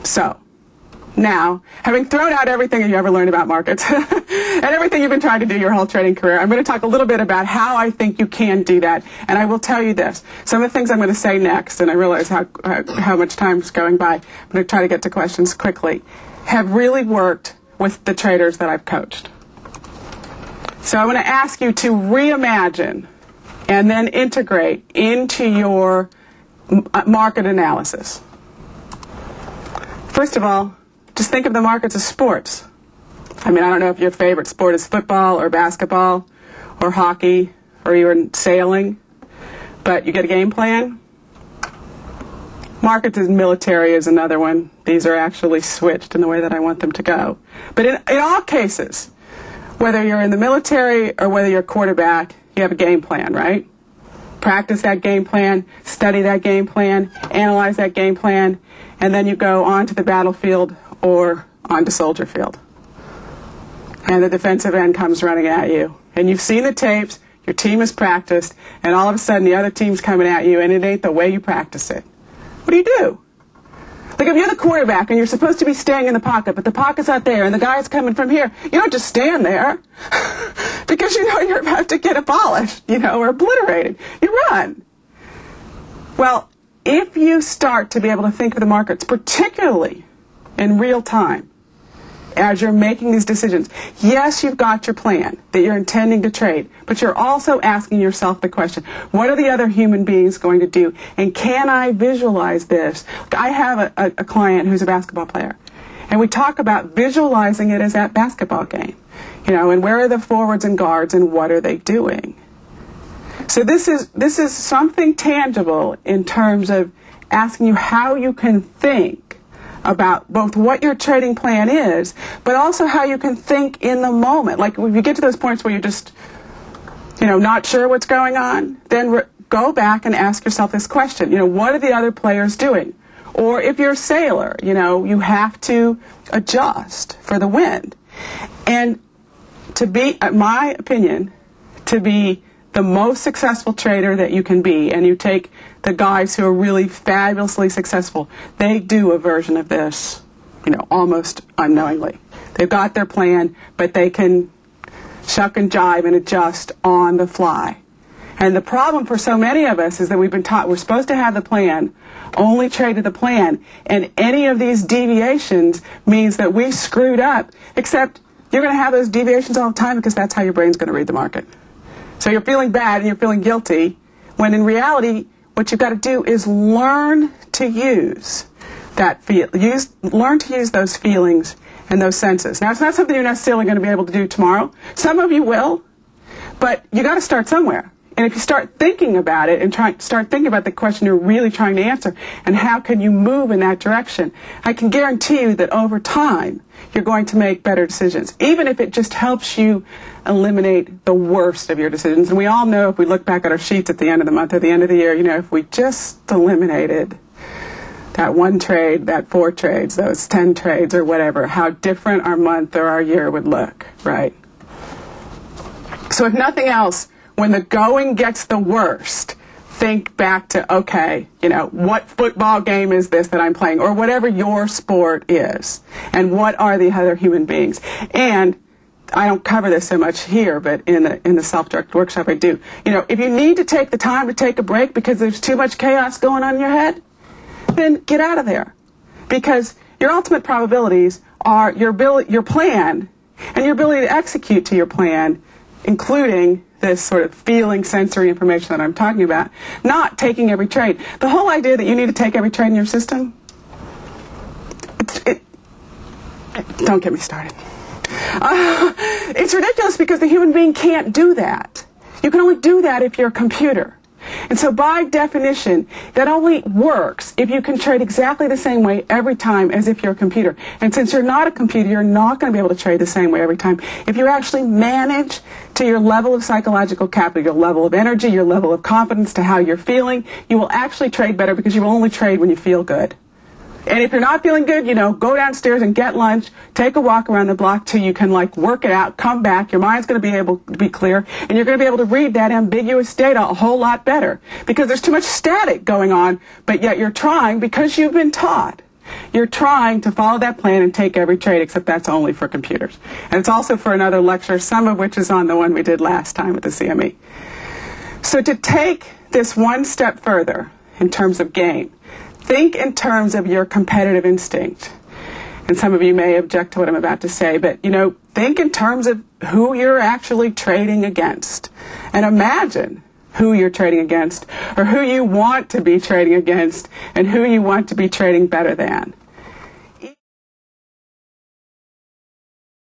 So, now, having thrown out everything you ever learned about markets and everything you've been trying to do your whole trading career, I'm going to talk a little bit about how I think you can do that. And I will tell you this. Some of the things I'm going to say next, and I realize how much time is going by, I'm going to try to get to questions quickly, have really worked with the traders that I've coached. So I'm going to ask you to reimagine and then integrate into your market analysis. First of all, just think of the markets as sports. I mean, I don't know if your favorite sport is football or basketball or hockey or even sailing, but you get a game plan. Markets as military is another one. These are actually switched in the way that I want them to go. But in all cases, whether you're in the military or whether you're a quarterback, you have a game plan, right? Practice that game plan, study that game plan, analyze that game plan, and then you go onto the battlefield or onto soldier field. And the defensive end comes running at you. And you've seen the tapes, your team has practiced, and all of a sudden the other team's coming at you and it ain't the way you practice it. What do? Like if you're the quarterback and you're supposed to be staying in the pocket, but the pocket's out there and the guy's coming from here, you don't just stand there because you know you're about to get abolished, or obliterated. You run. Well, if you start to be able to think of the markets, particularly in real time, as you're making these decisions, yes, you've got your plan that you're intending to trade, but you're also asking yourself the question, what are the other human beings going to do? And can I visualize this? I have a client who's a basketball player, and we talk about visualizing it as that basketball game, and where are the forwards and guards and what are they doing? So this is something tangible in terms of asking you how you can think about both what your trading plan is, but also how you can think in the moment. Like if you get to those points where you're just, not sure what's going on, then go back and ask yourself this question. What are the other players doing? Or if you're a sailor, you have to adjust for the wind. And to be, in my opinion, to be the most successful trader that you can be, and you take the guys who are really fabulously successful, they do a version of this, almost unknowingly. They've got their plan, but they can shuck and jive and adjust on the fly. And the problem for so many of us is that we've been taught we're supposed to have the plan, only trade to the plan, and any of these deviations means that we screwed up, except you're going to have those deviations all the time because that's how your brain's going to read the market. So you're feeling bad and you're feeling guilty, when in reality, what you've got to do is learn to use learn to use those feelings and those senses. Now, it's not something you're necessarily going to be able to do tomorrow. Some of you will, but you got to start somewhere. And if you start thinking about it and start thinking about the question you're really trying to answer and how can you move in that direction, I can guarantee you that over time you're going to make better decisions, even if it just helps you eliminate the worst of your decisions. And we all know, if we look back at our sheets at the end of the month or the end of the year, if we just eliminated that one trade, that 4 trades, those 10 trades or whatever, how different our month or our year would look, right? So if nothing else, when the going gets the worst, think back to, okay, what football game is this that I'm playing, or whatever your sport is, and what are the other human beings? And I don't cover this so much here, but in the self-directed workshop I do. If you need to take the time to take a break because there's too much chaos going on in your head, then get out of there. Because your ultimate probabilities are your plan and your ability to execute to your plan, including this sort of feeling, sensory information that I'm talking about, not taking every trade. The whole idea that you need to take every trade in your system, don't get me started. It's ridiculous because the human being can't do that. You can only do that if you're a computer. And so by definition, that only works if you can trade exactly the same way every time as if you're a computer. And since you're not a computer, you're not going to be able to trade the same way every time. If you actually manage to your level of psychological capital, your level of energy, your level of confidence to how you're feeling, you will actually trade better because you will only trade when you feel good. And if you're not feeling good, go downstairs and get lunch, take a walk around the block till you can work it out, come back, your mind's going to be able to be clear, and you're going to be able to read that ambiguous data a whole lot better. Because there's too much static going on, but yet you're trying because you've been taught You're trying to follow that plan and take every trade, except that's only for computers. And it's also for another lecture, some of which is on the one we did last time at the CME. So to take this one step further in terms of game, think in terms of your competitive instinct. And some of you may object to what I'm about to say, but, think in terms of who you're actually trading against. And imagine who you're trading against, or who you want to be trading against, and who you want to be trading better than.